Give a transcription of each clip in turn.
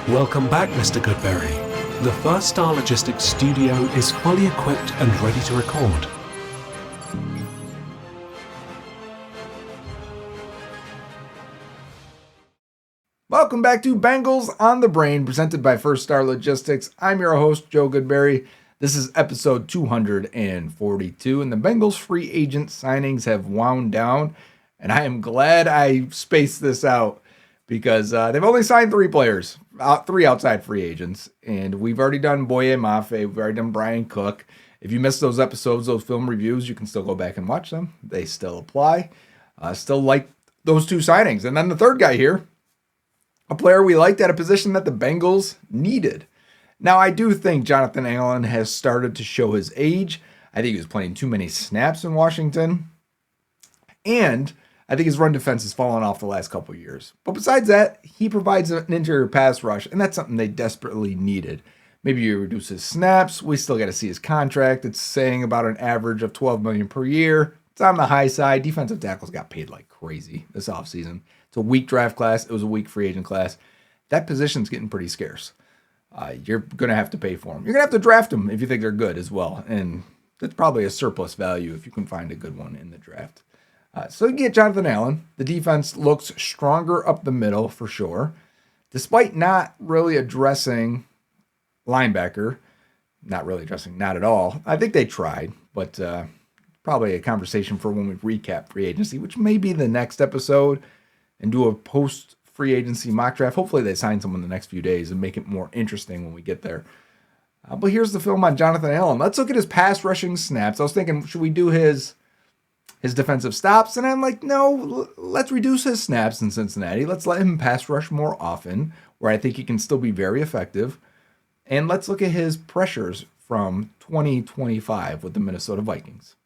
Welcome back, Mr. Goodberry. The First Star Logistics studio is fully equipped and ready to record. Welcome back to Bengals On The Brain, presented by First Star Logistics. I'm your host, Joe Goodberry. This is episode 242, and the Bengals free agent signings have wound down, and I am glad I spaced this out because they've only signed three players, three outside free agents, and we've already done Boya Mafe, we've already done Brian Cook. If you missed those episodes, those film reviews, you can still go back and watch them. They still apply. Still like those two signings. And then the third guy here, a player we liked at a position that the Bengals needed. Now, I do think Jonathan Allen has started to show his age. I think he was playing too many snaps in Washington. And I think his run defense has fallen off the last couple of years. But besides that, he provides an interior pass rush, and that's something they desperately needed. Maybe you reduce his snaps. We still got to see his contract. It's saying about an average of $12 million per year. It's on the high side. Defensive tackles got paid like crazy this offseason. It's a weak draft class. It was a weak free agent class. That position's getting pretty scarce. You're going to have to pay for them. You're going to have to draft them if you think they're good as well. And that's probably a surplus value if you can find a good one in the draft. So you get Jonathan Allen. The defense looks stronger up the middle for sure. Despite not really addressing linebacker, not at all. I think they tried, but probably a conversation for when we recap free agency, which may be the next episode, and do a post free agency mock draft. Hopefully they sign someone in the next few days and make it more interesting when we get there. But here's the film on Jonathan Allen. Let's look at his pass rushing snaps. I was thinking, should we do his defensive stops? And I'm like, no, let's reduce his snaps in Cincinnati. Let's let him pass rush more often, where I think he can still be very effective. And let's look at his pressures from 2025 with the Minnesota Vikings.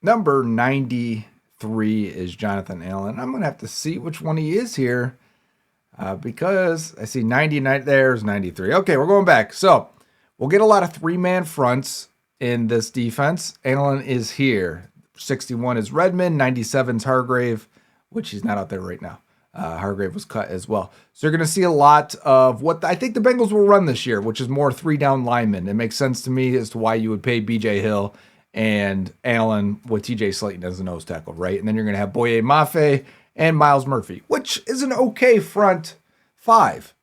Number 93 is Jonathan Allen. I'm going to have to see which one he is here because I see 99. There's 93. Okay, we're going back. So we'll get a lot of three-man fronts in this defense. Allen is here. 61 is Redmond. 97 is Hargrave, which he's not out there right now. Hargrave was cut as well. So you're going to see a lot of what I think the Bengals will run this year, which is more three-down linemen. It makes sense to me as to why you would pay B.J. Hill and Allen with T.J. Slayton as a nose tackle, right? And then you're going to have Boya Mafe and Miles Murphy, which is an okay front five.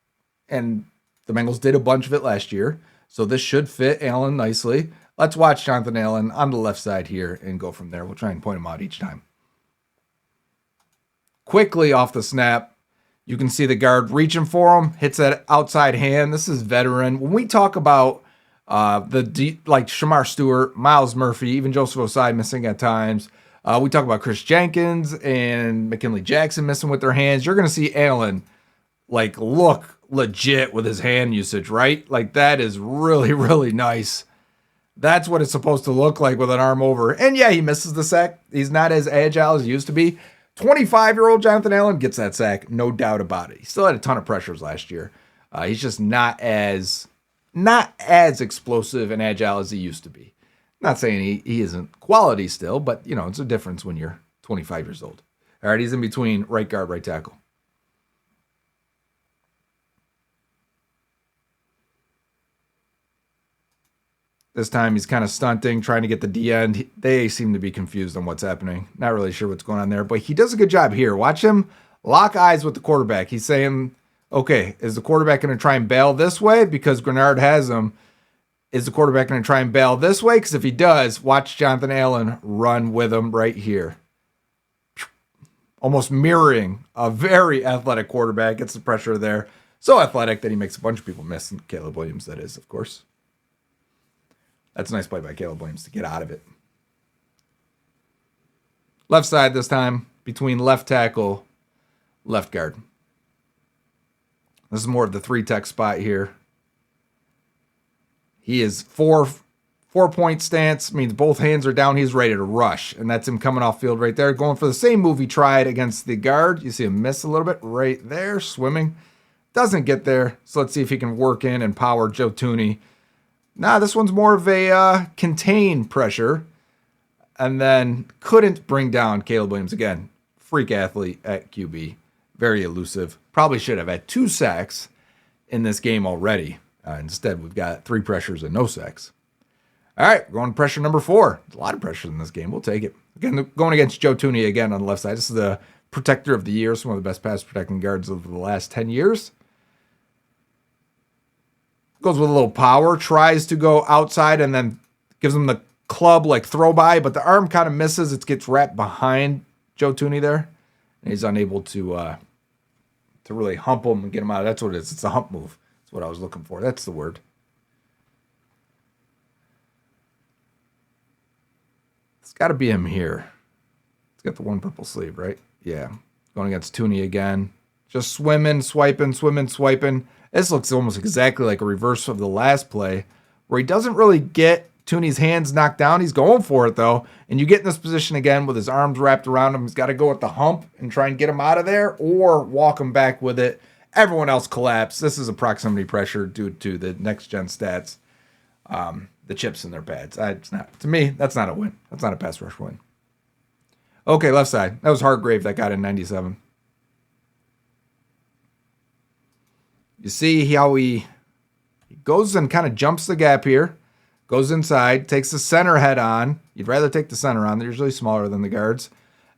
And the Bengals did a bunch of it last year, so this should fit Allen nicely. Let's watch Jonathan Allen on the left side here and go from there. We'll try and point him out each time. Quickly off the snap, you can see the guard reaching for him, hits that outside hand. This is veteran. When we talk about like Shamar Stewart, Miles Murphy, even Joseph Osai missing at times, we talk about Chris Jenkins and McKinley Jackson missing with their hands. You're going to see Allen like look legit with his hand usage, right? Like that is really, really nice. That's what it's supposed to look like with an arm over. And yeah, he misses the sack. He's not as agile as he used to be. 25-year-old Jonathan Allen gets that sack, no doubt about it. He still had a ton of pressures last year. He's just not as explosive and agile as he used to be. Not saying he isn't quality still, but you know, it's a difference when you're 25 years old. All right, he's in between right guard, right tackle. This time he's kind of stunting, trying to get the D end. They seem to be confused on what's happening. Not really sure what's going on there, but he does a good job here. Watch him lock eyes with the quarterback. He's saying, okay, is the quarterback going to try and bail this way because Grenard has him? Is the quarterback going to try and bail this way? Because if he does, watch Jonathan Allen run with him right here. Almost mirroring a very athletic quarterback. Gets the pressure there. So athletic that he makes a bunch of people miss. And Caleb Williams, that is, of course. That's a nice play by Caleb Williams to get out of it. Left side this time, between left tackle, left guard. This is more of the three-tech spot here. He is four-point stance, means both hands are down. He's ready to rush, and that's him coming off field right there, going for the same move he tried against the guard. You see him miss a little bit right there, swimming. Doesn't get there, so let's see if he can work in and power Joe Thuney. Nah, this one's more of a contain pressure, and then couldn't bring down Caleb Williams again. Freak athlete at QB. Very elusive. Probably should have had 2 sacks in this game already. Instead, we've got 3 pressures and no sacks. All right, going to pressure number 4. There's a lot of pressure in this game. We'll take it. Again, going against Joe Thuney again on the left side. This is the protector of the year. It's one of the best pass protecting guards of the last 10 years. Goes with a little power. Tries to go outside and then gives him the club like throw by, but the arm kind of misses. It gets wrapped behind Joe Thuney there. And he's unable to really hump him and get him out. That's what it is. It's a hump move. That's what I was looking for. That's the word. It's got to be him here. It's got the one purple sleeve, right? Yeah. Going against Thuney again. Just swimming, swiping. This looks almost exactly like a reverse of the last play where he doesn't really get Thuney's hands knocked down. He's going for it, though. And you get in this position again with his arms wrapped around him. He's got to go at the hump and try and get him out of there or walk him back with it. Everyone else collapsed. This is a proximity pressure due to the next-gen stats, the chips in their pads. It's not, to me, that's not a win. That's not a pass rush win. Okay, left side. That was Hargrave that got in 97. You see how he goes and kind of jumps the gap here, goes inside, takes the center head on. You'd rather take the center on. They're usually smaller than the guards.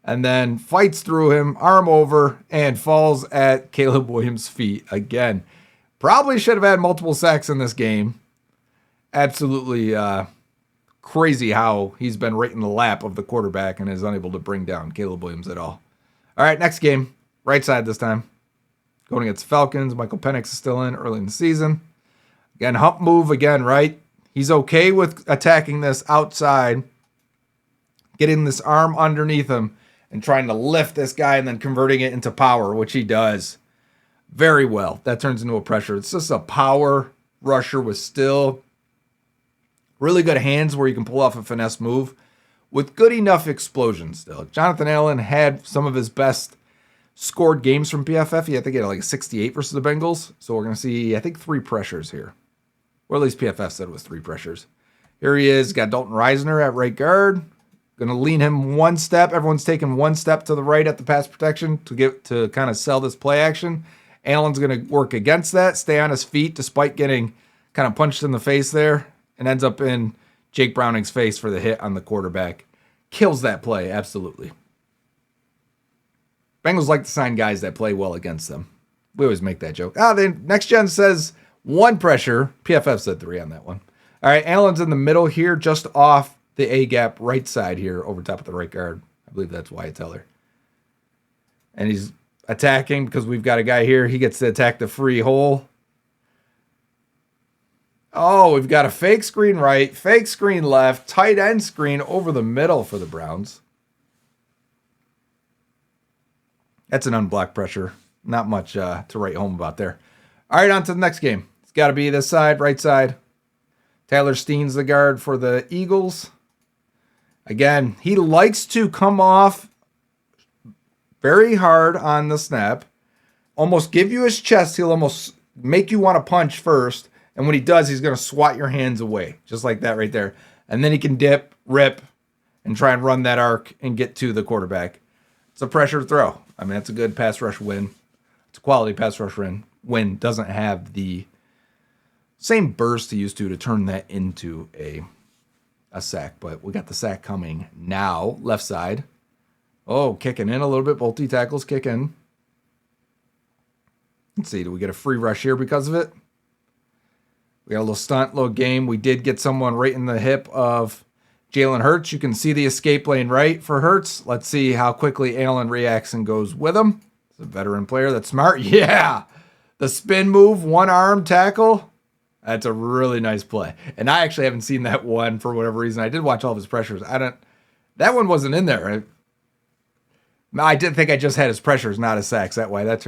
And then fights through him, arm over, and falls at Caleb Williams' feet again. Probably should have had multiple sacks in this game. Absolutely crazy how he's been right in the lap of the quarterback and is unable to bring down Caleb Williams at all. All right, next game. Right side this time. Going against Falcons. Michael Penix is still in early in the season. Again, hump move again, right? He's okay with attacking this outside, getting this arm underneath him, and trying to lift this guy and then converting it into power, which he does very well. That turns into a pressure. It's just a power rusher with still really good hands where you can pull off a finesse move with good enough explosion still. Jonathan Allen had some of his best scored games from PFF. I think he had like a 68 versus the Bengals. So we're going to see, I think, 3 pressures here. Or at least PFF said it was 3 pressures. Here he is. Got Dalton Reisner at right guard. Going to lean him one step. Everyone's taking one step to the right at the pass protection to kind of sell this play action. Allen's going to work against that, stay on his feet despite getting kind of punched in the face there, and ends up in Jake Browning's face for the hit on the quarterback. Kills that play, absolutely. Bengals like to sign guys that play well against them. We always make that joke. The next gen says 1 pressure. PFF said 3 on that one. All right, Allen's in the middle here, just off the A-gap right side here over top of the right guard. I believe that's Wyatt Teller. And he's attacking because we've got a guy here. He gets to attack the free hole. Oh, we've got a fake screen right, fake screen left, tight end screen over the middle for the Browns. That's an unblocked pressure. Not much to write home about there. All right, on to the next game. It's got to be this side, right side. Tyler Steen's the guard for the Eagles. Again, he likes to come off very hard on the snap, almost give you his chest. He'll almost make you want to punch first. And when he does, he's going to swat your hands away, just like that right there. And then he can dip, rip, and try and run that arc and get to the quarterback. It's a pressure throw. I mean, that's a good pass rush win. It's a quality pass rush win. Doesn't have the same burst he used to turn that into a sack. But we got the sack coming now. Left side. Oh, kicking in a little bit. Both D tackles kick in. Let's see. Do we get a free rush here because of it? We got a little stunt, little game. We did get someone right in the hip of Jalen Hurts. You can see the escape lane right for Hurts. Let's see how quickly Allen reacts and goes with him. It's a veteran player that's smart. Yeah. The spin move, one arm tackle. That's a really nice play. And I actually haven't seen that one for whatever reason. I did watch all of his pressures. That one wasn't in there. I did think I just had his pressures, not his sacks. That's why that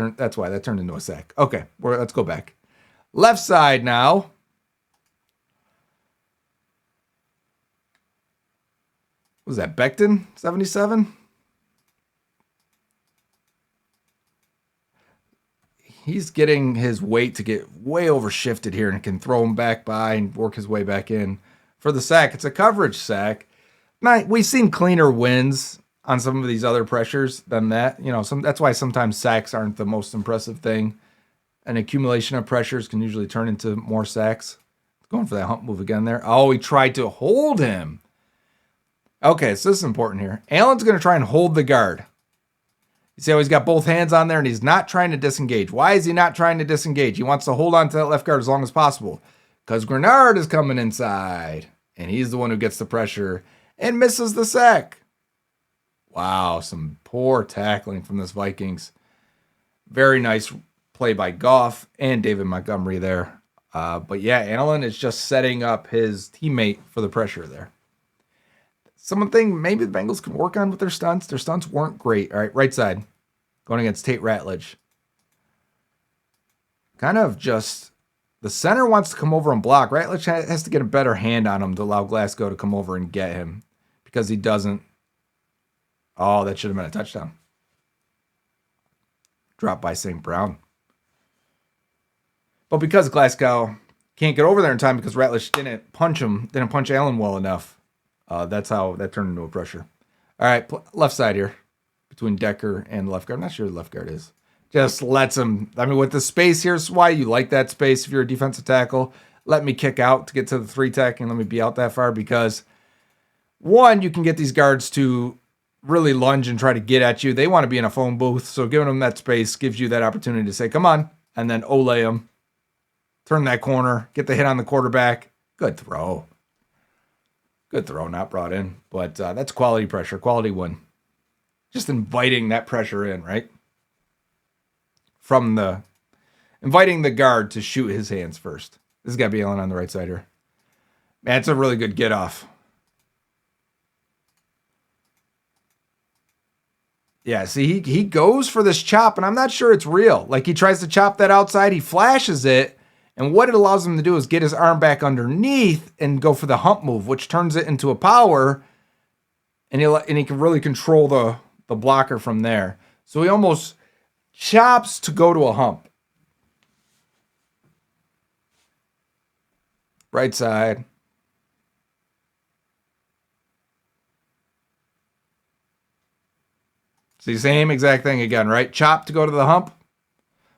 turned into a sack. Okay, let's go back. Left side now. Was that Becton, 77? He's getting his weight to get way overshifted here and can throw him back by and work his way back in for the sack. It's a coverage sack. Now, we've seen cleaner wins on some of these other pressures than that. That's why sometimes sacks aren't the most impressive thing. An accumulation of pressures can usually turn into more sacks. Going for that hump move again there. Oh, he tried to hold him. Okay, so this is important here. Allen's going to try and hold the guard. You see how he's got both hands on there and he's not trying to disengage. Why is he not trying to disengage? He wants to hold on to that left guard as long as possible because Grenard is coming inside and he's the one who gets the pressure and misses the sack. Wow, some poor tackling from this Vikings. Very nice play by Goff and David Montgomery there. But yeah, Allen is just setting up his teammate for the pressure there. Something maybe the Bengals can work on with their stunts. Their stunts weren't great. All right, right side. Going against Tate Ratledge. Kind of just, the center wants to come over and block. Ratledge has to get a better hand on him to allow Glasgow to come over and get him. Because he doesn't. Oh, that should have been a touchdown. Dropped by St. Brown. But because Glasgow can't get over there in time because Ratledge didn't punch Allen well enough. That's how that turned into a pressure. All right, left side here between Decker and the left guard. I'm not sure who the left guard is. Just lets him. I mean, with the space, here's why you like that space if you're a defensive tackle. Let me kick out to get to the 3-tech and let me be out that far because, one, you can get these guards to really lunge and try to get at you. They want to be in a phone booth, so giving them that space gives you that opportunity to say, come on, and then ole them. Turn that corner, get the hit on the quarterback. Good throw. Good throw, not brought in. But that's quality pressure, quality win. Just inviting that pressure in, right? Inviting the guard to shoot his hands first. This has got to be Allen on the right side here. Man, it's a really good get off. Yeah, see, he goes for this chop, and I'm not sure it's real. Like, he tries to chop that outside, he flashes it, and what it allows him to do is get his arm back underneath and go for the hump move, which turns it into a power, and he can really control the blocker from there. So he almost chops to go to a hump. Right side. It's the same exact thing again, right? Chop to go to the hump.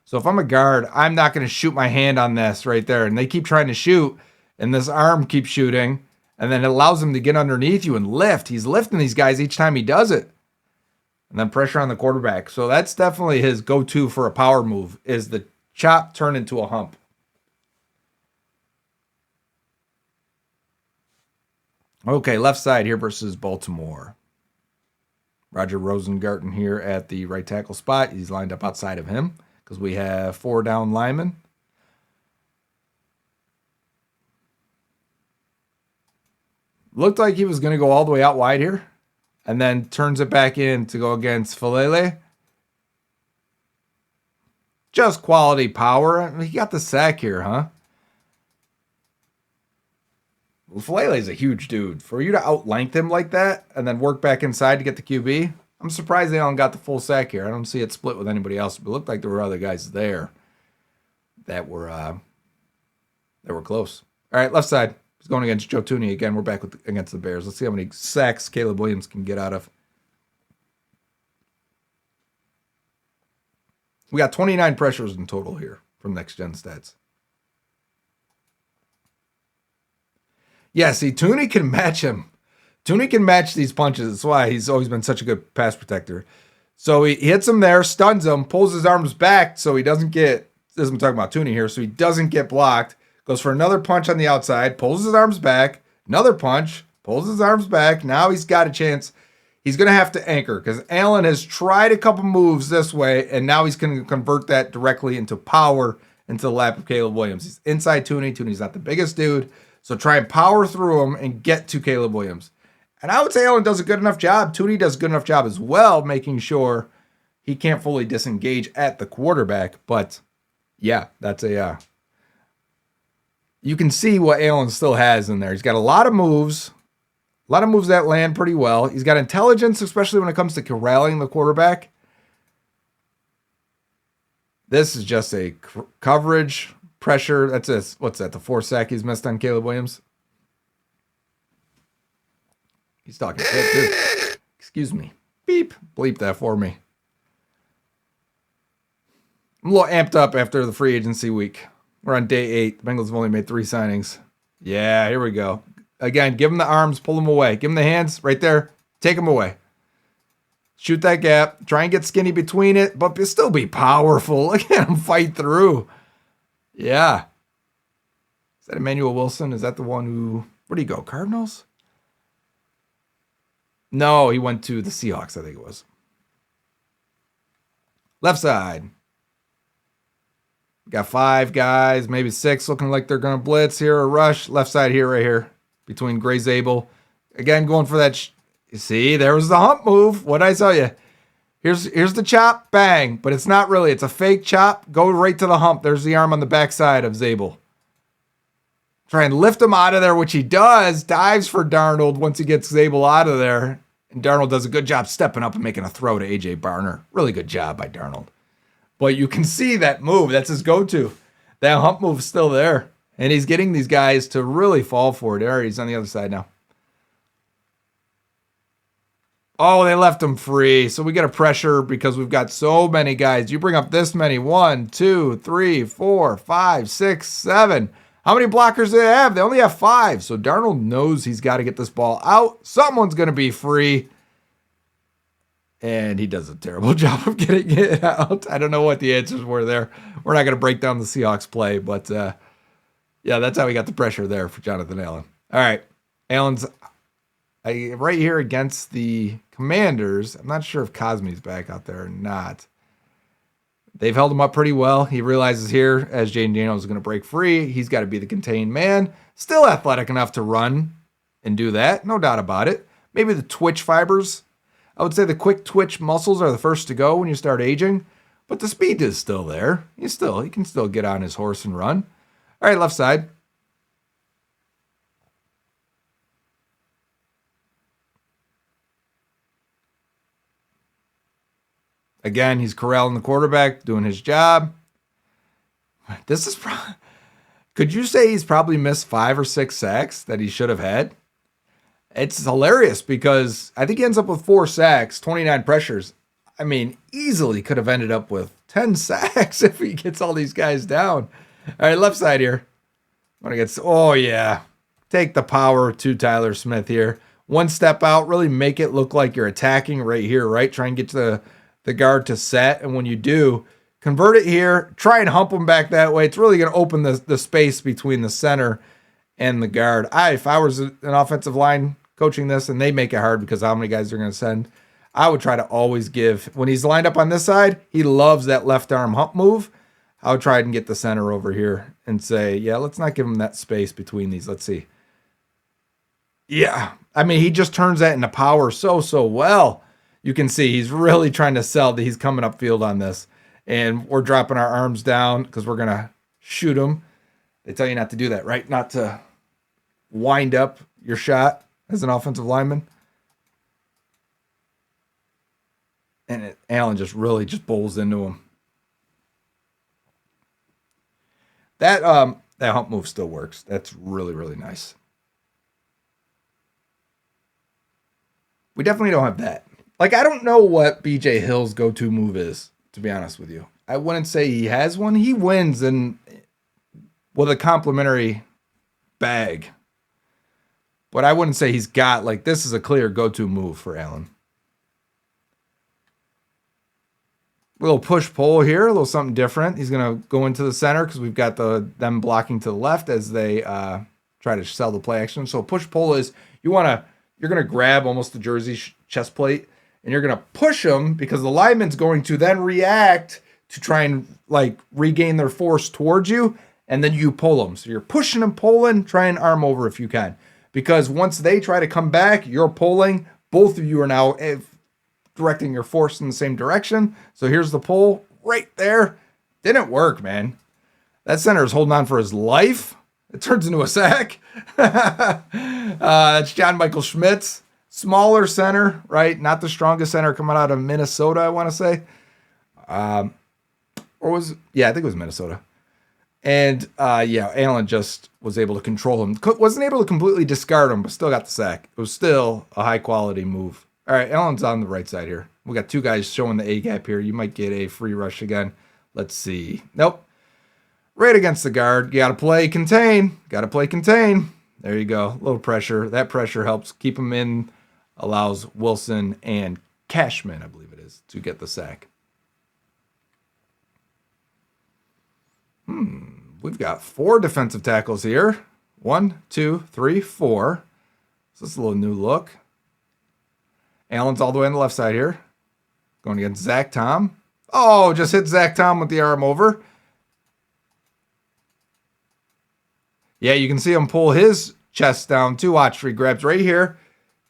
So if I'm a guard, I'm not going to shoot my hand on this right there. And they keep trying to shoot, and this arm keeps shooting, and then it allows him to get underneath you and lift. He's lifting these guys each time he does it. And then pressure on the quarterback. So that's definitely his go-to for a power move, is the chop turn into a hump. Okay, left side here versus Baltimore. Roger Rosengarten here at the right tackle spot. He's lined up outside of him because we have 4 down linemen. Looked like he was going to go all the way out wide here and then turns it back in to go against Falele. Just quality power. I mean, he got the sack here, huh? Well, Falele is a huge dude. For you to outlength him like that and then work back inside to get the QB, I'm surprised they only got the full sack here. I don't see it split with anybody else, but it looked like there were other guys there that were close. All right, left side. He's going against Joe Tooney again. We're back against the Bears. Let's see how many sacks Caleb Williams can get out of. We got 29 pressures in total here from Next Gen Stats. Yeah, see, Tooney can match him. Tooney can match these punches. That's why he's always been such a good pass protector. So he hits him there, stuns him, pulls his arms back so he doesn't get, this is I'm talking about Tooney here, so he doesn't get blocked. Goes for another punch on the outside, pulls his arms back, another punch, pulls his arms back. Now he's got a chance. He's going to have to anchor because Allen has tried a couple moves this way, and now he's going to convert that directly into power into the lap of Caleb Williams. He's inside Tooney. Tooney's not the biggest dude, so try and power through him and get to Caleb Williams. And I would say Allen does a good enough job. Tooney does a good enough job as well, making sure he can't fully disengage at the quarterback. But yeah, that's you can see what Allen still has in there. He's got a lot of moves that land pretty well. He's got intelligence, especially when it comes to corralling the quarterback. This is just a coverage pressure. What's that? The 4 sack he's missed on Caleb Williams. He's talking shit, dude. Excuse me. Beep. Bleep that for me. I'm a little amped up after the free agency week. We're on day 8. The Bengals have only made 3 signings. Yeah, here we go. Again, give them the arms, pull them away. Give them the hands right there. Take them away. Shoot that gap. Try and get skinny between it, but still be powerful. Look at him fight through. Yeah. Is that Emmanuel Wilson? Is that the one who... Where'd he go? Cardinals? No, he went to the Seahawks, I think it was. Left side. Got 5 guys, maybe 6 looking like they're going to blitz here or rush. Left side here, right here, between Gray Zabel. Again, going for that... You see, there was the hump move. What did I tell you? Here's the chop, bang. But it's not really. It's a fake chop. Go right to the hump. There's the arm on the backside of Zabel. Try and lift him out of there, which he does. Dives for Darnold once he gets Zabel out of there. And Darnold does a good job stepping up and making a throw to A.J. Barner. Really good job by Darnold. But you can see that move. That's his go-to. That hump move's still there. And he's getting these guys to really fall for it. There, he's on the other side now. Oh, they left him free. So we get a pressure because we've got so many guys. You bring up this many. 1, 2, 3, 4, 5, 6, 7. How many blockers do they have? They only have 5. So Darnold knows he's got to get this ball out. Someone's going to be free. And he does a terrible job of getting it out. I don't know what the answers were there. We're not going to break down the Seahawks play. But, yeah, that's how we got the pressure there for Jonathan Allen. All right. Allen's right here against the Commanders. I'm not sure if Cosme's back out there or not. They've held him up pretty well. He realizes here, as Jaden Daniels is going to break free, he's got to be the contained man. Still athletic enough to run and do that. No doubt about it. Maybe the twitch fibers. I would say the quick twitch muscles are the first to go when you start aging. But the speed is still there. He can still get on his horse and run. All right, left side. Again, he's corralling the quarterback, doing his job. This is could you say he's probably missed 5 or 6 sacks that he should have had? It's hilarious because I think he ends up with 4 sacks, 29 pressures. I mean, easily could have ended up with 10 sacks if he gets all these guys down. All right, left side here. Oh, yeah. Take the power to Tyler Smith here. One step out, really make it look like you're attacking right here, right? Try and get to the guard to set, and when you do, convert it here, try and hump them back that way. It's really going to open the space between the center and the guard. If I was an offensive line coaching this, and they make it hard because how many guys they're going to send, I would try to always give, when he's lined up on this side, he loves that left arm hump move. I would try and get the center over here and say, yeah, let's not give him that space between these. Let's see. Yeah, I mean, he just turns that into power so well. You can see he's really trying to sell that he's coming upfield on this. And we're dropping our arms down because we're going to shoot him. They tell you not to do that, right? Not to wind up your shot as an offensive lineman. And Allen just really bowls into him. That hump move still works. That's really nice. We definitely don't have that. Like, I don't know what BJ Hill's go-to move is, to be honest with you. I wouldn't say he has one. He wins with a complimentary bag. But I wouldn't say he's got, like, this is a clear go-to move for Allen. A little push-pull here, a little something different. He's going to go into the center because we've got them blocking to the left as they try to sell the play action. So push-pull is you're going to grab almost the jersey chest plate, and you're going to push them because the lineman's going to then react to try and like regain their force towards you, and then you pull them. So you're pushing and pulling, try and arm over if you can. Because once they try to come back, you're pulling. Both of you are now directing your force in the same direction. So here's the pull right there. Didn't work, man. That center is holding on for his life. It turns into a sack. That's John Michael Schmitz. Smaller center, right? Not the strongest center coming out of Minnesota, I want to say. I think it was Minnesota. And, Allen just was able to control him. Wasn't able to completely discard him, but still got the sack. It was still a high-quality move. All right, Allen's on the right side here. We got 2 guys showing the A-gap here. You might get a free rush again. Let's see. Nope. Right against the guard. You got to play contain. Got to play contain. There you go. A little pressure. That pressure helps keep him in, allows Wilson and Cashman, I believe it is, to get the sack. We've got 4 defensive tackles here. 1, 2, 3, 4. So this is a little new look. Allen's all the way on the left side here. Going against Zach Tom. Oh, just hit Zach Tom with the arm over. Yeah, you can see him pull his chest down too. Watch, he grabs right here.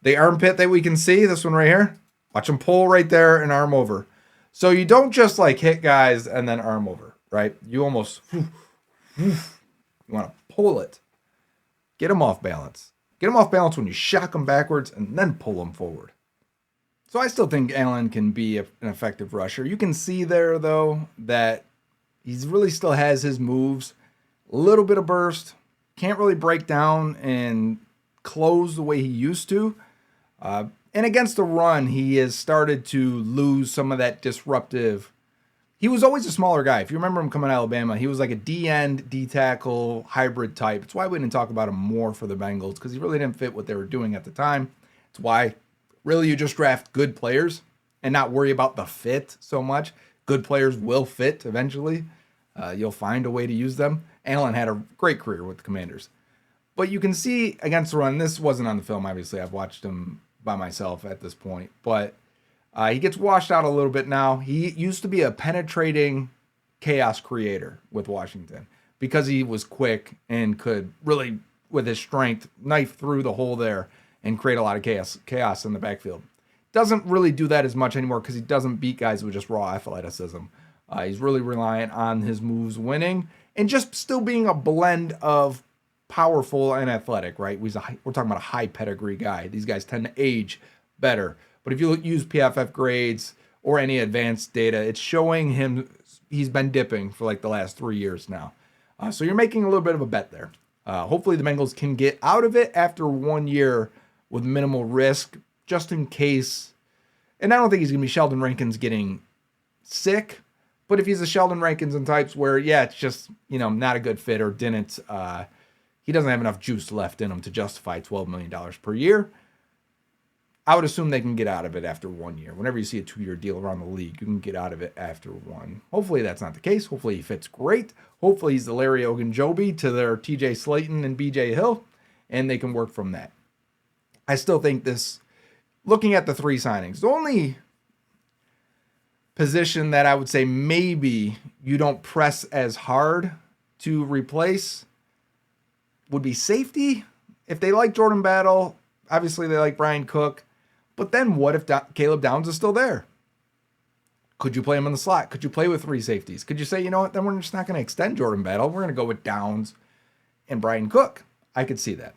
The armpit that we can see, this one right here. Watch him pull right there and arm over. So you don't just like hit guys and then arm over, right? You almost, you want to pull it. Get him off balance. Get him off balance when you shock him backwards and then pull him forward. So I still think Allen can be an effective rusher. You can see there, though, that he really still has his moves. A little bit of burst. Can't really break down and close the way he used to. And against the run, he has started to lose some of that disruptive. He was always a smaller guy. If you remember him coming out of Alabama, he was like a D-end, D-tackle hybrid type. It's why we didn't talk about him more for the Bengals, because he really didn't fit what they were doing at the time. It's why really you just draft good players and not worry about the fit so much. Good players will fit eventually. You'll find a way to use them. Allen had a great career with the Commanders. But you can see against the run, this wasn't on the film, obviously. I've watched him by myself at this point. But he gets washed out a little bit now. He used to be a penetrating chaos creator with Washington because he was quick and could really, with his strength, knife through the hole there and create a lot of chaos in the backfield. Doesn't really do that as much anymore because he doesn't beat guys with just raw athleticism. He's really reliant on his moves winning and just still being a blend of powerful and athletic, right? We're talking about a high pedigree guy. These guys tend to age better. But if you use PFF grades or any advanced data, it's showing him he's been dipping for like the last 3 years now. So you're making a little bit of a bet there. Hopefully the Bengals can get out of it after 1 year with minimal risk, just in case. And I don't think he's going to be Sheldon Rankins getting sick. But if he's a Sheldon Rankins and types where, yeah, it's just, not a good fit or didn't, he doesn't have enough juice left in him to justify $12 million per year, I would assume they can get out of it after 1 year. Whenever you see a 2-year deal around the league, you can get out of it after one. Hopefully that's not the case. Hopefully he fits great. Hopefully he's the Larry Ogunjobi to their TJ Slayton and BJ Hill, and they can work from that. I still think this, looking at the 3 signings, the only position that I would say maybe you don't press as hard to replace would be safety. If they like Jordan Battle, obviously they like Brian Cook, but then what if Caleb Downs is still there? Could you play him in the slot? Could you play with 3 safeties? Could you say, you know what, then we're just not going to extend Jordan Battle. We're going to go with Downs and Brian Cook. I could see that.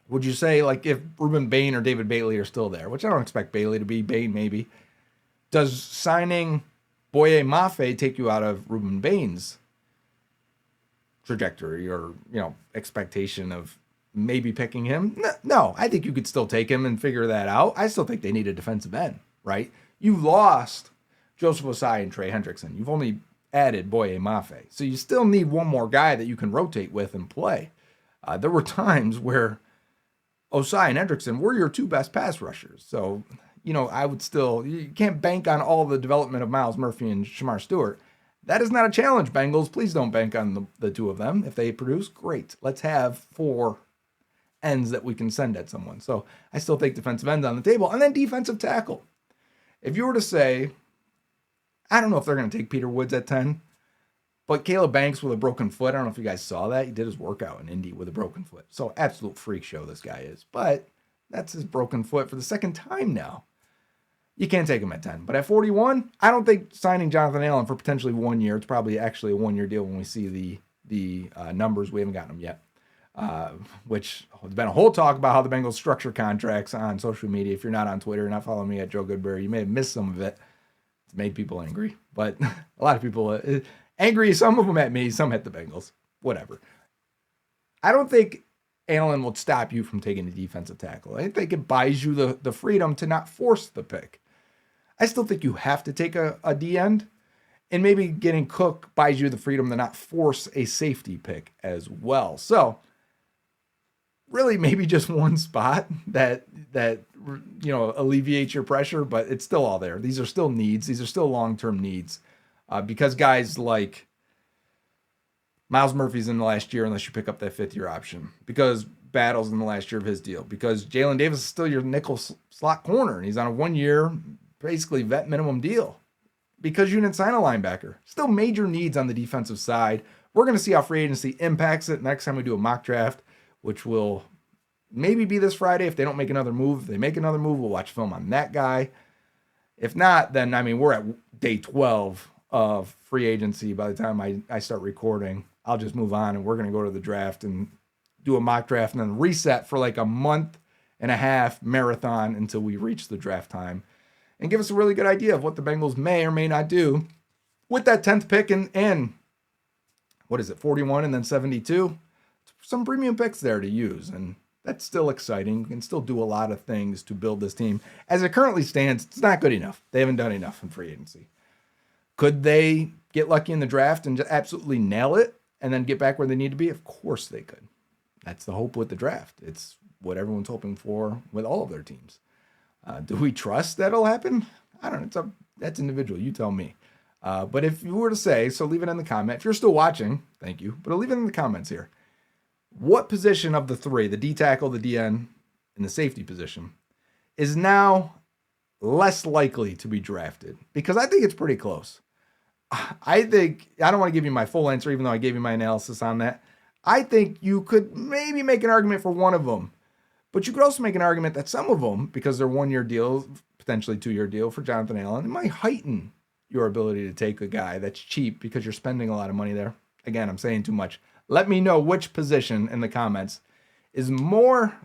Would you say, like, if Ruben Bain or David Bailey are still there, which I don't expect Bailey to be, Bain maybe, does signing Boya Mafe take you out of Ruben Bain's trajectory or, expectation of maybe picking him? No, I think you could still take him and figure that out. I still think they need a defensive end, right? You lost Joseph Osai and Trey Hendrickson. You've only added Boya Mafe. So you still need one more guy that you can rotate with and play. There were times where Osai and Hendrickson were your 2 best pass rushers. So, I would still, you can't bank on all the development of Myles Murphy and Shamar Stewart. That is not a challenge, Bengals. Please don't bank on the 2 of them. If they produce, great. Let's have 4 ends that we can send at someone. So I still think defensive ends on the table. And then defensive tackle. If you were to say, I don't know if they're going to take Peter Woods at 10, but Caleb Banks with a broken foot, I don't know if you guys saw that. He did his workout in Indy with a broken foot. So absolute freak show this guy is. But that's his broken foot for the 2nd time now. You can't take him at 10. But at 41, I don't think signing Jonathan Allen for potentially 1 year, it's probably actually a 1-year deal when we see the numbers. We haven't gotten them yet. Which there's been a whole talk about how the Bengals structure contracts on social media. If you're not on Twitter, not following me at Joe Goodberry, you may have missed some of it. It's made people angry. But a lot of people angry, some of them at me, some at the Bengals. Whatever. I don't think Allen will stop you from taking a defensive tackle. I think it buys you the freedom to not force the pick. I still think you have to take a D end. And maybe getting Cook buys you the freedom to not force a safety pick as well. So really maybe just one spot that alleviates your pressure, but it's still all there. These are still needs. These are still long-term needs because guys like Miles Murphy's in the last year unless you pick up that fifth-year option, because Battle's in the last year of his deal, because Jalen Davis is still your nickel slot corner, and he's on a 1-year, basically vet minimum deal, because you didn't sign a linebacker. Still major needs on the defensive side. We're going to see how free agency impacts it next time we do a mock draft, which will maybe be this Friday. If they don't make another move, if they make another move, we'll watch film on that guy. If not, then, we're at day 12 of free agency by the time I start recording. I'll just move on, and we're going to go to the draft and do a mock draft and then reset for like a month and a half marathon until we reach the draft time, and give us a really good idea of what the Bengals may or may not do with that 10th pick and what is it, 41 and then 72? Some premium picks there to use, and that's still exciting. You can still do a lot of things to build this team. As it currently stands, it's not good enough. They haven't done enough in free agency. Could they get lucky in the draft and just absolutely nail it and then get back where they need to be? Of course they could. That's the hope with the draft. It's what everyone's hoping for with all of their teams. Do we trust that'll happen? I don't know. That's individual. You tell me. But if you were to say, so leave it in the comment. If you're still watching, thank you. But I'll leave it in the comments here. What position of the three, the D tackle, the DN, and the safety position, is now less likely to be drafted? Because I think it's pretty close. I don't want to give you my full answer, even though I gave you my analysis on that. I think you could maybe make an argument for one of them, but you could also make an argument that some of them, because they're 1-year deals, potentially 2-year deal for Jonathan Allen, it might heighten your ability to take a guy that's cheap because you're spending a lot of money there. Again, I'm saying too much. Let me know which position in the comments is more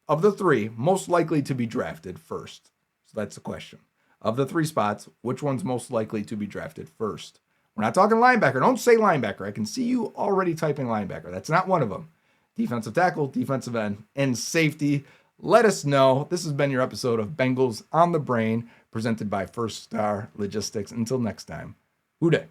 of the three most likely to be drafted first. So that's the question. Of the three spots, which one's most likely to be drafted first? We're not talking linebacker. Don't say linebacker. I can see you already typing linebacker. That's not one of them. Defensive tackle, defensive end, and safety. Let us know. This has been your episode of Bengals on the Brain, presented by First Star Logistics. Until next time, Hoo day.